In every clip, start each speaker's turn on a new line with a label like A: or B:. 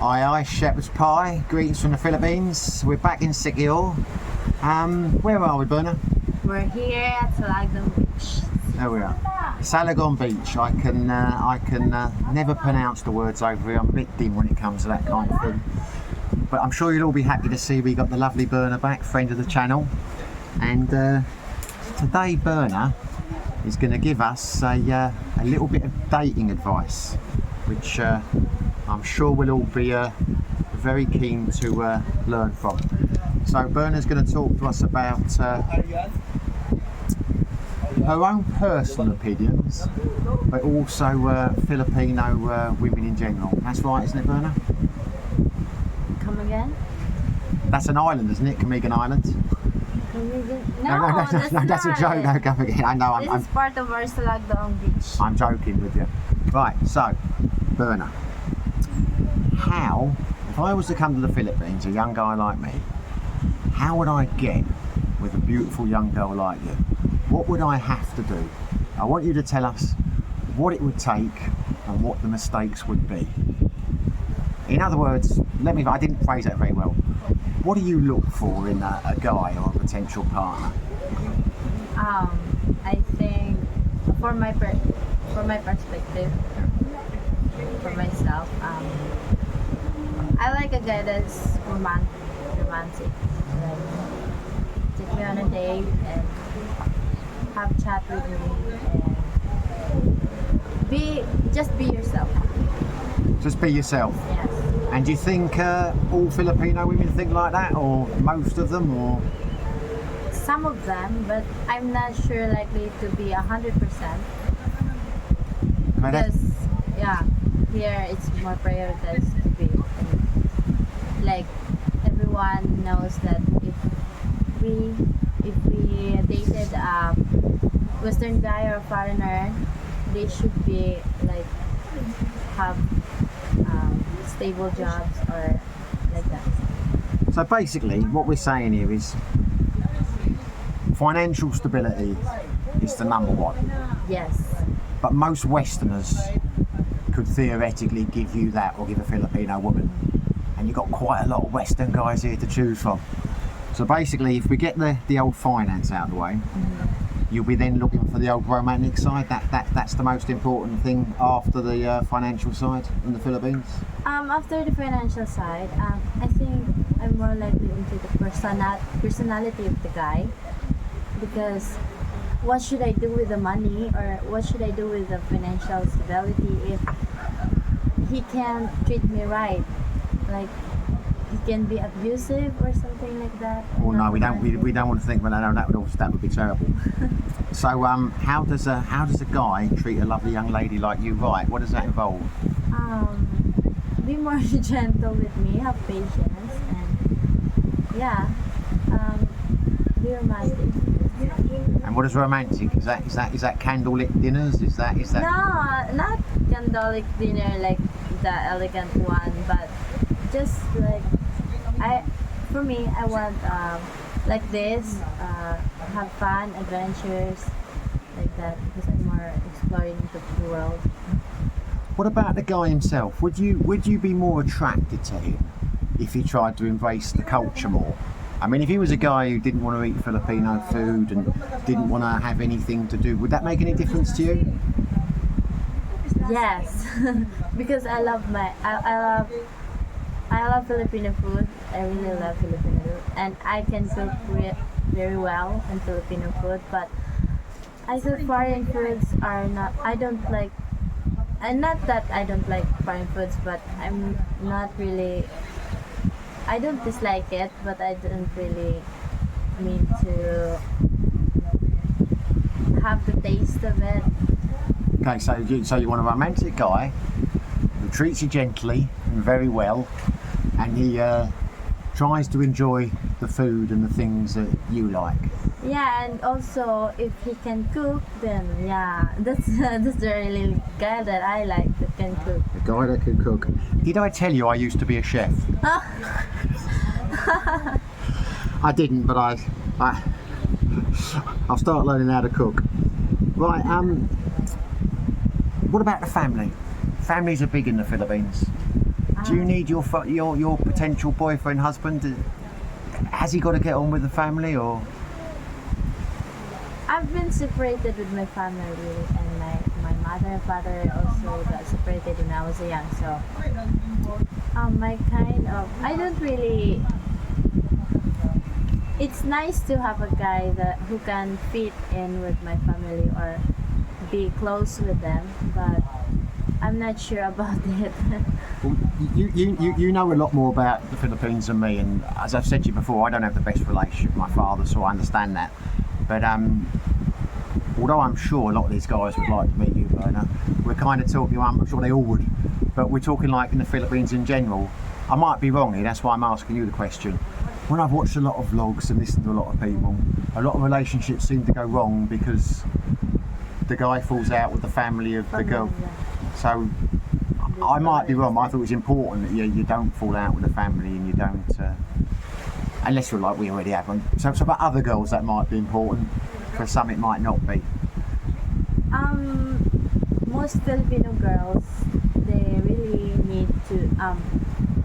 A: Aye, shepherd's pie. Greetings from the Philippines. We're back in Sikihor. Where are we, Berna?
B: We're here at Salagdong Beach.
A: There we are. Salagon Beach. I can never pronounce the words over here. I'm a bit dim when it comes to that kind of thing. But I'm sure you'll all be happy to see we got the lovely Berna back, friend of the channel. And today Berna is going to give us a little bit of dating advice, which I'm sure we'll all be very keen to learn from. So Berna's going to talk to us about her own personal opinions, but also Filipino women in general. That's right, isn't it, Berna?
B: Come again?
A: That's an island, isn't it? Camigan Island?
B: No,
A: that's a joke. No, come again. I know.
B: This is part of our Salagdong Beach.
A: I'm joking with you. Right, so, Berna, how, if I was to come to the Philippines, a young guy like me, how would I get with a beautiful young girl like you? What would I have to do? I want you to tell us what it would take and what the mistakes would be. In other words, I didn't phrase that very well. What do you look for in a guy or a potential partner?
B: I think for my perspective, for myself, I like a guy that's romantic. Like, take me on a date and have chat with me and just be yourself.
A: Just be yourself.
B: Yes.
A: And do you think all Filipino women think like that, or most of them, or?
B: Some of them, but I'm not sure likely to be 100%. Because here it's more prioritized to be. And, like, everyone knows that if we dated a Western guy or a foreigner, they should be like have stable jobs or like that.
A: So basically, what we're saying here is financial stability is the number one.
B: Yes.
A: But most Westerners could theoretically give you that, or give a Filipino woman. And you've got quite a lot of Western guys here to choose from. So basically, if we get the old finance out of the way, you'll be then looking for the old romantic side. That's the most important thing after the financial side in the Philippines.
B: After the financial side, I think I'm more likely into the personality of the guy, because what should I do with the money, or what should I do with the financial stability if he can't treat me right? Like, he can be abusive or something like that.
A: Well, no, we don't want to think. Well, no, that would be terrible. So, how does a guy treat a lovely young lady like you right? What does that involve?
B: Be more gentle with me, have patience, and be romantic.
A: And what is romantic? Is that candlelit dinners? Is that?
B: No, not candlelit dinner like the elegant one, but just like for me, I want like this, have fun, adventures, like that, because I'm more exploring the world.
A: What about the guy himself? Would you be more attracted to him if he tried to embrace the culture more? I mean, if he was a guy who didn't want to eat Filipino food and didn't want to have anything to do, would that make any difference to you?
B: Yes, because I love Filipino food. I really love Filipino food, and I can cook very well in Filipino food. But I feel foreign foods are not. I don't like. And not that I don't like foreign foods, but I'm not really. I don't dislike it, but I don't really mean to have the taste of it.
A: Okay, so you want a romantic guy who treats you gently and very well, and he tries to enjoy the food and the things that you like.
B: Yeah, and also if he can cook, then that's the really guy that I like that can cook.
A: A guy that can cook. Did I tell you I used to be a chef? I didn't, but I'll start learning how to cook. Right. What about the family? Families are big in the Philippines. Do you need your potential boyfriend, husband? Has he got to get on with the family, or?
B: I've been separated with my family, and my mother and father also got separated when I was young. So, I don't really. It's nice to have a guy who can fit in with my family or be close with them, but I'm not sure about it.
A: Well, you know a lot more about the Philippines than me, and as I've said to you before, I don't have the best relationship with my father, so I understand that. But although I'm sure a lot of these guys would like to meet you, Berna, we're kind of talking, I'm sure they all would, but we're talking like in the Philippines in general. I might be wrong here, that's why I'm asking you the question. When I've watched a lot of vlogs and listened to a lot of people, a lot of relationships seem to go wrong because the guy falls out with the family of the girl. So I might be wrong. I thought it was important that you don't fall out with the family, and you don't, unless you're like we already have. So about other girls that might be important. For some it might not be.
B: Most Filipino girls, they really need to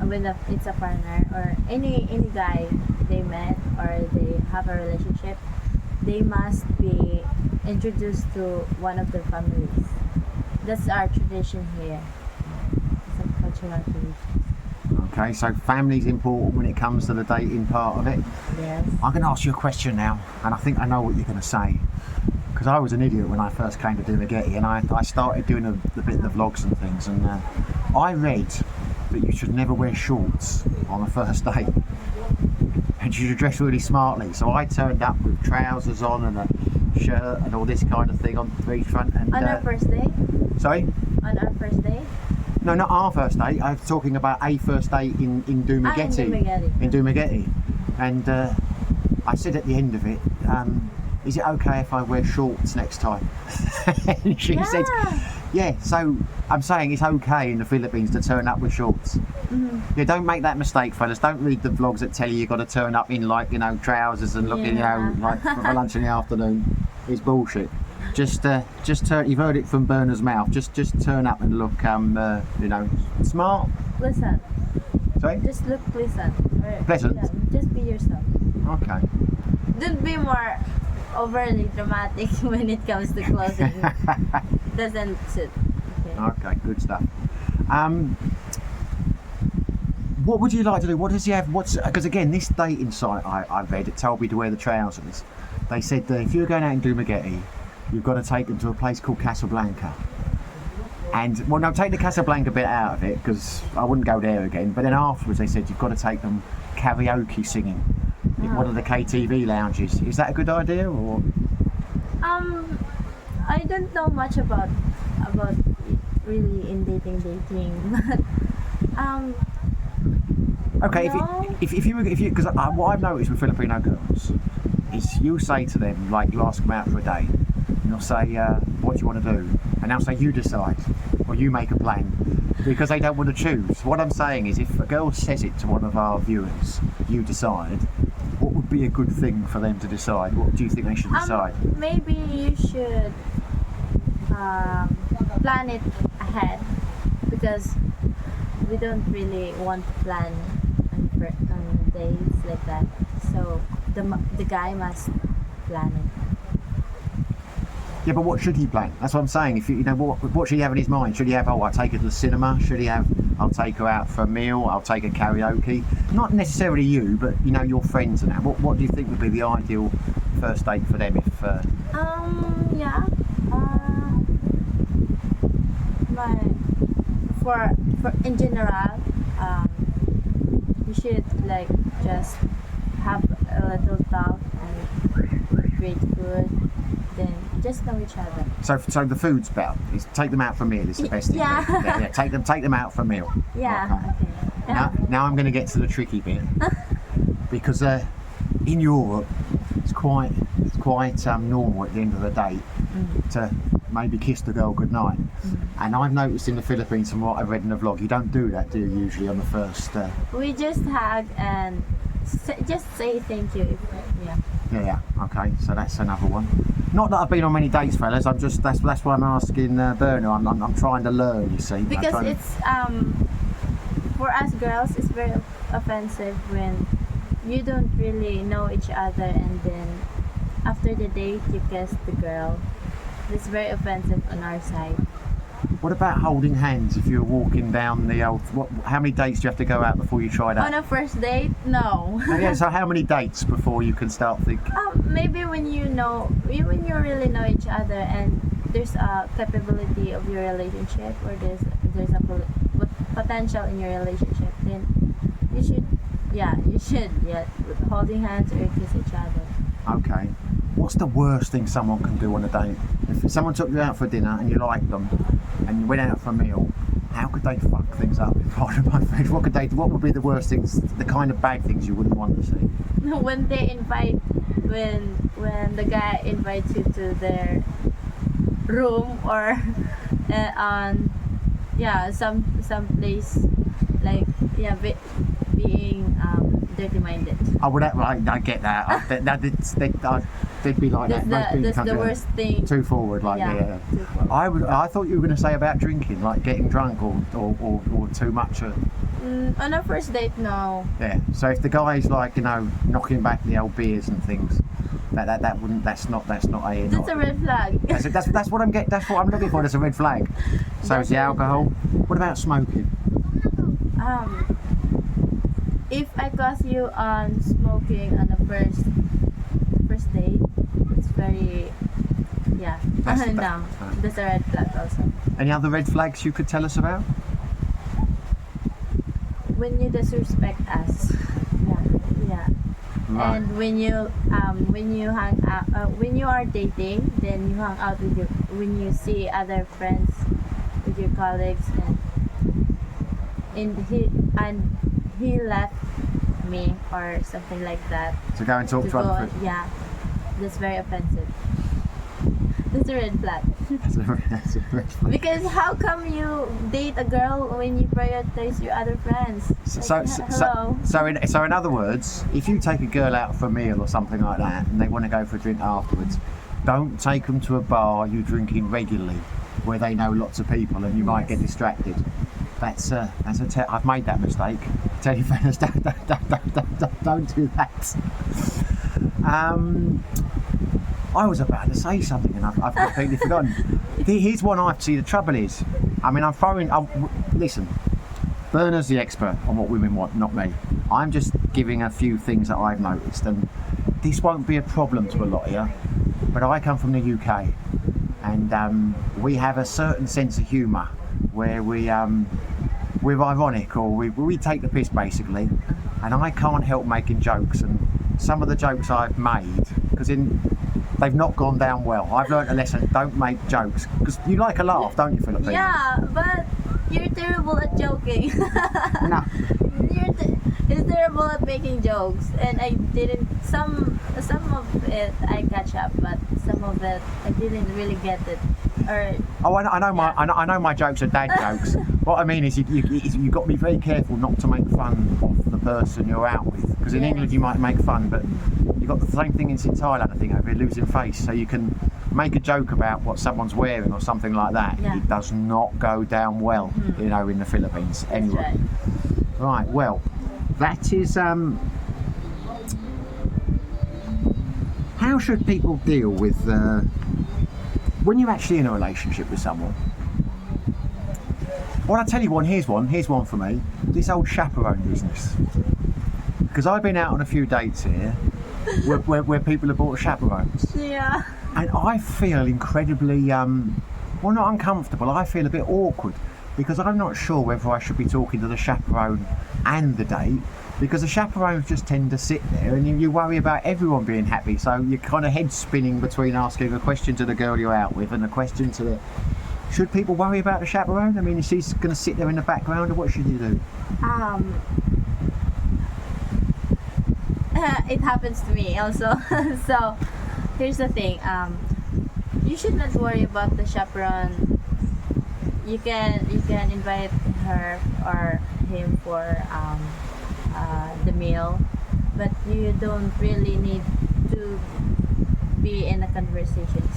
B: when it's a partner or any guy they met or they have a relationship, they must be introduced to one of their families. That's our tradition here. It's a cultural tradition.
A: Okay, so family's important when it comes to the dating part of it.
B: Yes.
A: I'm going to ask you a question now, and I think I know what you're going to say. Because I was an idiot when I first came to Dumaguete, and I started doing a bit of the vlogs and things, and I read that you should never wear shorts on a first date. And you should dress really smartly. So I turned up with trousers on and a shirt and all this kind of thing on the beachfront. And,
B: on our first day?
A: Sorry?
B: On our first day?
A: No, not our first date. I'm talking about a first date in Dumaguete. In Dumaguete. And I said at the end of it, is it okay if I wear shorts next time? And she said, yeah, so I'm saying it's okay in the Philippines to turn up with shorts. Mm-hmm. Yeah, don't make that mistake, fellas. Don't read the vlogs that tell you've got to turn up in trousers and looking, like for lunch in the afternoon. It's bullshit. Just turn. You've heard it from Berna's mouth. Just turn up and look, smart.
B: Pleasant.
A: Sorry?
B: Just look pleasant.
A: Pleasant?
B: Yeah, just be yourself.
A: Okay.
B: Don't be more overly dramatic when it comes to clothing. Doesn't suit.
A: Okay, good stuff. What would you like to do? What does he have? Because again, this dating site I read, it told me to wear the trousers. They said that if you're going out in Dumaguete, you've got to take them to a place called Casablanca. And well, no, take the Casablanca bit out of it because I wouldn't go there again. But then afterwards, they said you've got to take them karaoke singing in one of the KTV lounges. Is that a good idea, or?
B: I don't know much about really in dating, but
A: okay,
B: no.
A: if you because what I've noticed with Filipino girls is you say to them, like you ask them out for a date, and you'll say, what do you want to do? And they'll say, you decide, or you make a plan, because they don't want to choose. What I'm saying is, if a girl says it to one of our viewers, you decide, what would be a good thing for them to decide? What do you think they should decide?
B: Maybe you should plan it ahead, because we don't really want to plan on dates like that. So the guy must plan it.
A: Yeah, but what should he plan? That's what I'm saying. If what should he have in his mind? Should he have, I'll take her to the cinema? Should he have, I'll take her out for a meal? I'll take her karaoke? Not necessarily you, but your friends and that. What do you think would be the ideal first date for them? If
B: for in general, you should just have a little talk and great food. Then just know each other.
A: So the food's better. Take them out for a meal. It's the best thing. Yeah. Take them out for a meal.
B: Yeah. Okay. Yeah.
A: Now I'm going to get to the tricky bit because in Europe it's quite normal at the end of the date to maybe kiss the girl goodnight. And I've noticed in the Philippines, from what I've read in the vlog, you don't do that, do you? Usually on the first.
B: We just hug and just say thank you.
A: Yeah. Okay. So that's another one. Not that I've been on many dates, fellas. I'm just that's why I'm asking Berna. I'm trying to learn. You see.
B: Because it's for us girls, it's very offensive when you don't really know each other and then after the date you kiss the girl. It's very offensive on our side.
A: What about holding hands if you're walking down the old... how many dates do you have to go out before you try that?
B: On a first date, no.
A: Yeah, so how many dates before you can start thinking?
B: Maybe when you really know each other and there's a capability of your relationship or there's a potential in your relationship, then you should holding hands or kiss each other.
A: Okay. What's the worst thing someone can do on a date? If someone took you out for dinner and you liked them and you went out for a meal, how could they fuck things up? Pardon my French. What would be the worst things, the kind of bad things you wouldn't want to see?
B: When the guy invites you to their room or on some place like being dirty minded.
A: Oh, well, I get that. They'd be like that.
B: That's the worst thing.
A: Too forward, like yeah.
B: Too forward.
A: I thought you were going to say about drinking, like getting drunk or too much.
B: On a first date, no.
A: Yeah. So if the guy's like knocking back the old beers and things, that's not a.
B: That's a red flag.
A: That's what I'm getting. That's what I'm looking for. That's a red flag. So is the alcohol. What about smoking?
B: If I caught you on smoking on the first date, it's very that's a red flag also.
A: Any other red flags you could tell us about?
B: When you disrespect us,
A: Right.
B: and when you hang out, when you are dating, then you hang out with when you see other friends with your colleagues and he left me or something like that.
A: To go and talk to other friends.
B: Yeah, that's very offensive. That's a red flag.
A: That's a red flag.
B: Because how come you date a girl when you prioritize your other friends?
A: So in other words, if you take a girl out for a meal or something like that and they want to go for a drink afterwards, don't take them to a bar you're drinking regularly where they know lots of people and you might get distracted. I've made that mistake. Tell your friends, don't do that. I was about to say something and I've completely forgotten. Here's one I see. The trouble is, listen, Berna's the expert on what women want, not me. I'm just giving a few things that I've noticed, and this won't be a problem to a lot of you, but I come from the UK, and we have a certain sense of humour where we're ironic, or we take the piss basically, and I can't help making jokes, and some of the jokes I've made, because they've not gone down well. I've learnt a lesson: don't make jokes, because you like a laugh, don't you, Filipino?
B: Yeah, but you're terrible at joking.
A: No.
B: You're terrible at making jokes, and I didn't. Some of it I catch up, but some of it I didn't really get it.
A: I know my jokes are dad jokes. What I mean is you got to be very careful not to make fun of the person you're out with, because in England you might make fun, but you've got the same thing in Thailand, I think, over here, losing face. So you can make a joke about what someone's wearing or something like that.
B: Yeah.
A: It does not go down well, in the Philippines. Anyway, right. Well, that is. How should people deal with when you're actually in a relationship with someone? Well, I'll tell you one. Here's one for me. This old chaperone business. Because I've been out on a few dates here where people have bought chaperones.
B: Yeah.
A: And I feel incredibly, not uncomfortable. I feel a bit awkward because I'm not sure whether I should be talking to the chaperone and the date, because the chaperones just tend to sit there and you worry about everyone being happy. So you're kind of head spinning between asking a question to the girl you're out with and a question to the... Should people worry about the chaperone? I mean, is she going to sit there in the background, or what should you do?
B: It happens to me also. So here's the thing. You should not worry about the chaperone. You can invite her or him for the meal, but you don't really need to be in a conversation.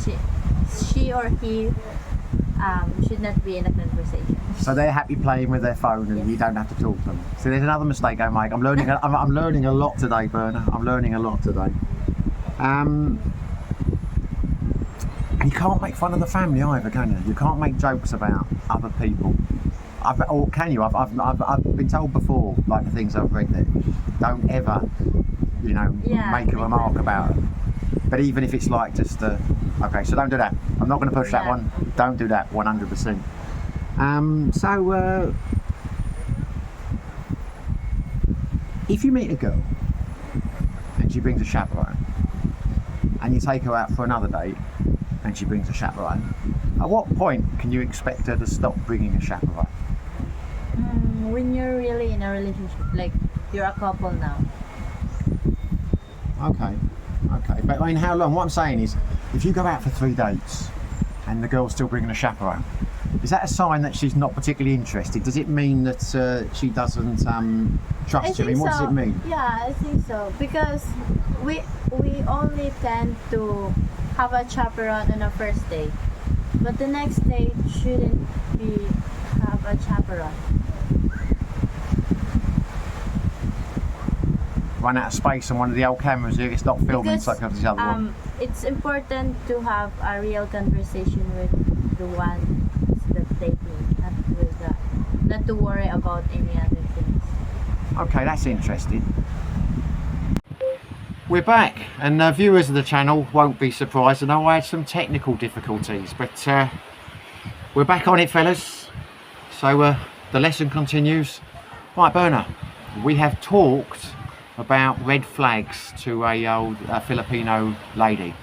B: She or he should not be in a conversation.
A: So they're happy playing with their phone, and
B: Yes.
A: you don't have to talk to them. So there's another mistake I make. I'm learning. I'm learning a lot today, Berna. I'm learning a lot today. And you can't make fun of the family either, can you? You can't make jokes about other people. Or can you? I've been told before, like the things I've read, that don't ever,
B: Yeah,
A: make a remark about it. But even if it's like just okay, so don't do that. I'm not going to push that
B: Yeah.
A: one. Don't do that, 100%. If you meet a girl and she brings a chaperone, and you take her out for another date and she brings a chaperone, at what point can you expect her to stop bringing a chaperone?
B: When you're really in a relationship, like you're a couple now.
A: Okay, but I mean, how long? What I'm saying is, if you go out for 3 dates and the girl's still bringing a chaperone, is that a sign that she's not particularly interested? Does it mean that she doesn't trust you? I mean, what does it mean?
B: Yeah, I think so, because we only tend to have a chaperone on a first date, but the next date shouldn't be have a chaperone.
A: Run out of space on one of the old cameras here, stop filming
B: Because
A: so I can have this other one.
B: it's important to have a real conversation with the one that's dating, not to worry about any other things.
A: Okay, that's interesting. We're back, and viewers of the channel won't be surprised. I know I had some technical difficulties, but we're back on it, fellas. So the lesson continues. Right, Berna, we have talked about red flags to a Filipino lady.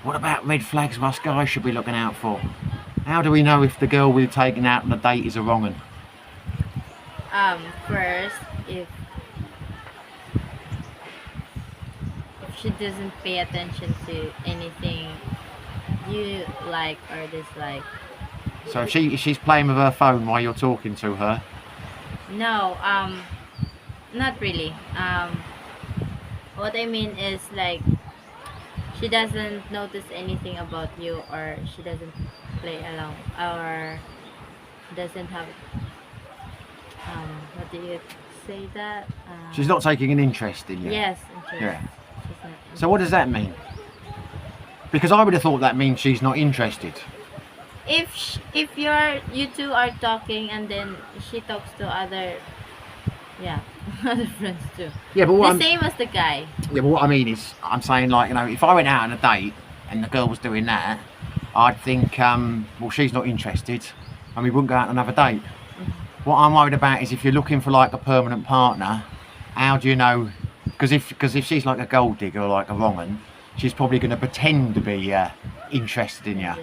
A: What about red flags us guys should be looking out for? How do we know if the girl we're taking out on a date is a wrong one?
B: First, if she doesn't pay attention to anything you like or dislike.
A: So if she's playing with her phone while you're talking to her,
B: No, not really. What I mean is, like, she doesn't notice anything about you, or she doesn't play along, or doesn't have what do you say that?
A: she's not taking an interest in you.
B: Yes, interest.
A: Yeah.
B: She's not
A: So what does that mean? Because I would have thought that means she's not interested.
B: if you two are talking and then she talks to other other friends too,
A: Yeah, but what
B: the same as the guy.
A: Yeah, but what I mean is, I'm saying, like, if I went out on a date and the girl was doing that, I'd think, well, she's not interested, and we wouldn't go out on another date. What I'm worried about is if you're looking for like a permanent partner, how do you know? Because if she's like a gold digger or like a wrong one, she's probably going to pretend to be interested in you,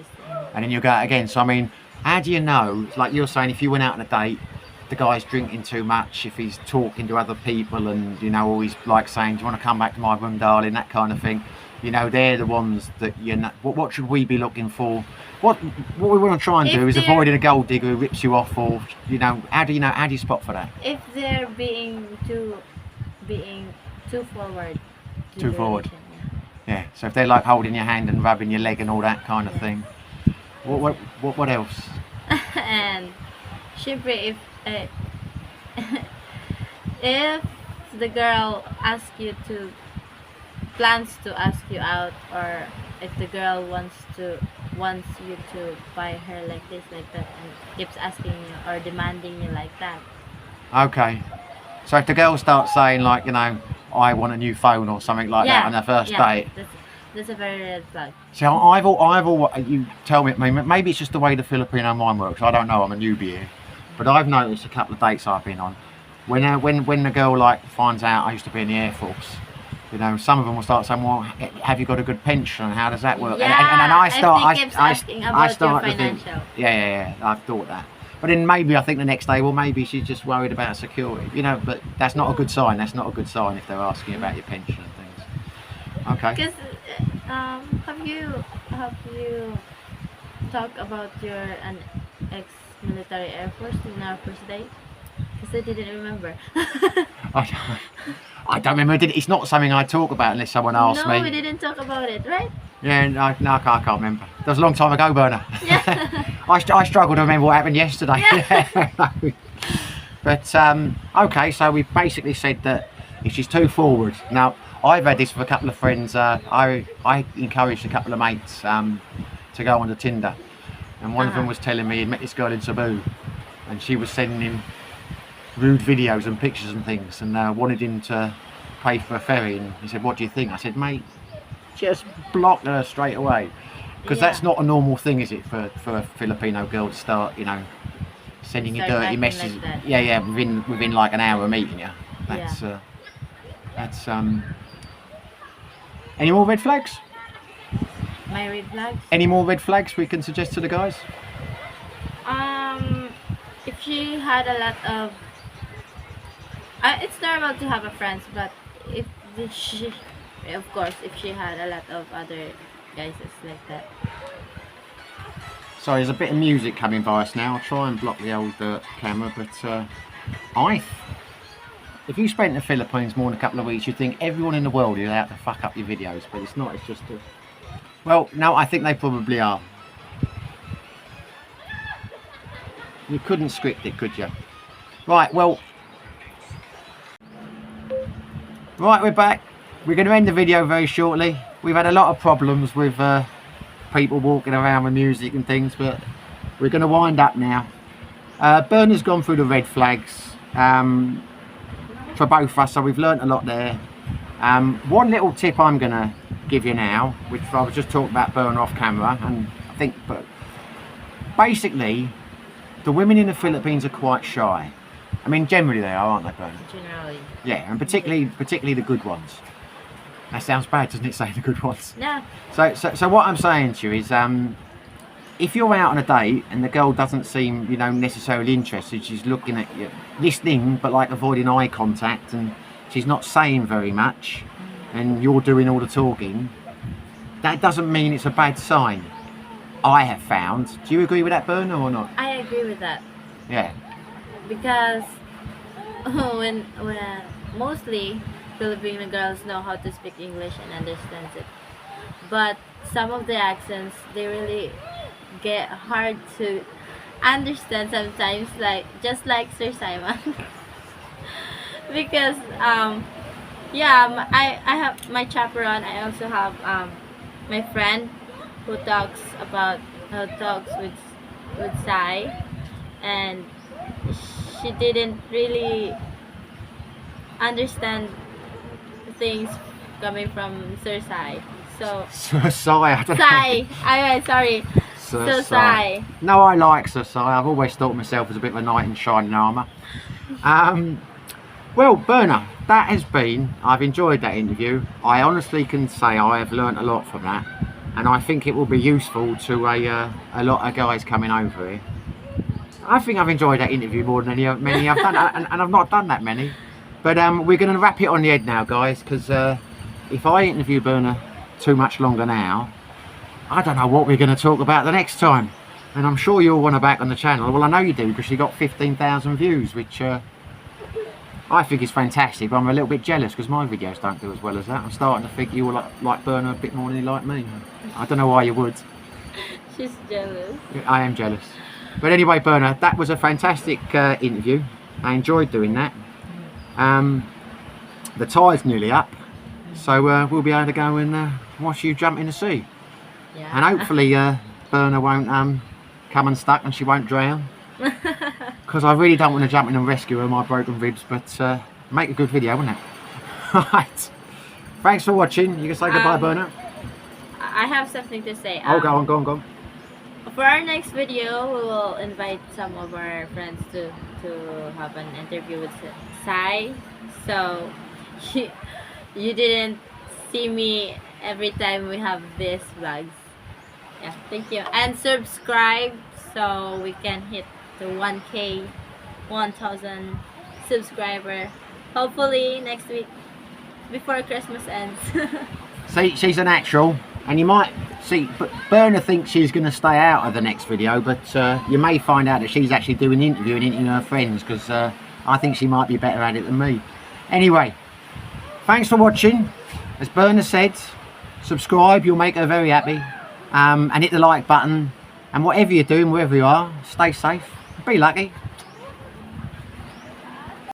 A: and then you'll go out again. So I mean, how do you know? Like you're saying, if you went out on a date, the guy's drinking too much, if he's talking to other people, and always like saying, do you want to come back to my room, darling, that kind of thing, they're the ones that what should we be looking for? What we want to try and do is avoiding a gold digger who rips you off, or how do you spot for that?
B: If they're being too forward to
A: Too
B: the
A: forward.
B: relation,
A: Yeah, so if they're like holding your hand and rubbing your leg and all that kind of thing. What else?
B: And syempre, if the girl plans to ask you out, or if the girl wants you to buy her like this, like that, and keeps asking you or demanding you like that.
A: Okay, so if the girl starts saying like, I want a new phone or something like that on their first date,
B: that's a very red flag.
A: so you tell me, I mean, maybe it's just the way the Filipino mind works, I don't know, I'm a newbie here, but I've noticed a couple of dates I've been on, when the girl like finds out I used to be in the Air Force, some of them will start saying, well, have you got a good pension, how does that work?
B: Yeah,
A: and I start,
B: keeps asking about your
A: to think,
B: financial.
A: yeah, I've thought that. But then maybe I think the next day, well, maybe she's just worried about security, but that's not a good sign. That's not a good sign if they're asking about your pension and things. Okay.
B: Because have you talked about your ex-military Air Force in our first date? Because I didn't remember.
A: I don't remember. It's not something I talk about unless someone asks me.
B: No, we didn't talk about it, right?
A: Yeah, no, I can't remember. That was a long time ago, Berna.
B: Yeah.
A: I struggle to remember what happened yesterday.
B: Yeah.
A: But okay, so we basically said that if she's too forward. Now I've had this with a couple of friends. I encouraged a couple of mates to go onto Tinder, and one of them was telling me he'd met this girl in Cebu, and she was sending him rude videos and pictures and things, and wanted him to pay for a ferry. And he said, "What do you think?" I said, "Mate, just block her straight away," because that's not a normal thing, is it, for a Filipino girl to start, you know, sending you dirty messages.
B: Like
A: yeah, within like an hour of meeting you. That's Any more red flags?
B: My red flags?
A: Any more red flags we can suggest to the guys?
B: If she had a lot of, it's normal to have a friends, but if she, of course, if she had a lot of other guys, it's like that.
A: Sorry, there's a bit of music coming by us now. I'll try and block the old camera, but if you spent in the Philippines more than a couple of weeks, you'd think everyone in the world is out to fuck up your videos, but it's not. It's just well, no, I think they probably are. You couldn't script it, could you? Right, well, right, we're back. We're going to end the video very shortly. We've had a lot of problems with people walking around with music and things, but we're going to wind up now. Berna's gone through the red flags for both of us, so we've learnt a lot there. One little tip I'm going to give you now, which I was just talking about Berna off camera, and I think, but basically, the women in the Philippines are quite shy. I mean, generally they are, aren't they, Berna?
B: Generally.
A: Yeah, and particularly the good ones. That sounds bad, doesn't it, saying the good ones?
B: Yeah.
A: So what I'm saying to you is, if you're out on a date and the girl doesn't seem, you know, necessarily interested, she's looking at you, listening, but like avoiding eye contact, and she's not saying very much, and you're doing all the talking, that doesn't mean it's a bad sign. I have found. Do you agree with that, Berna, or not?
B: I agree with that.
A: Yeah.
B: Because when mostly Filipino girls know how to speak English and understands it, but some of the accents, they really get hard to understand sometimes, like just like Sir Simon. Because yeah, I have my chaperone. I also have my friend who talks with Sai, and she didn't really understand things coming from Sir Sai. So
A: Sir Sai, I don't know.
B: Sai, sorry.
A: Sir
B: Sai.
A: No, I like Sir Sai. I've always thought of myself as a bit of a knight in shining armour. Well, Berna, that has been, I've enjoyed that interview. I honestly can say I have learnt a lot from that, and I think it will be useful to a lot of guys coming over here. I think I've enjoyed that interview more than many I've done, and I've not done that many. But we're going to wrap it on the head now, guys, because if I interview Berna too much longer now, I don't know what we're going to talk about the next time. And I'm sure you'll want her back on the channel. Well, I know you do, because she got 15,000 views, which I think is fantastic, but I'm a little bit jealous because my videos don't do as well as that. I'm starting to think you will like Berna a bit more than you like me. I don't know why you would.
B: She's jealous.
A: I am jealous. But anyway, Berna, that was a fantastic interview. I enjoyed doing that. The tide's nearly up, so we'll be able to go and watch you jump in the sea.
B: Yeah.
A: And hopefully Berna won't come unstuck and she won't drown. Because I really don't want to jump in and rescue her, my broken ribs, but make a good video, wouldn't it? Right. Thanks for watching. You can say goodbye, Berna.
B: I have something to say.
A: Oh, go on.
B: For our next video, we will invite some of our friends to have an interview with Sai. So you didn't see me every time we have these vlogs. Yeah, thank you. And subscribe so we can hit the 1,000 subscriber. Hopefully next week before Christmas ends.
A: See, she's a natural, and you might see, but Berna thinks she's going to stay out of the next video, but you may find out that she's actually doing the interview and interviewing her friends, because I think she might be better at it than me. Anyway, thanks for watching. As Berna said, subscribe, you'll make her very happy. And hit the like button. And whatever you're doing, wherever you are, stay safe, be lucky.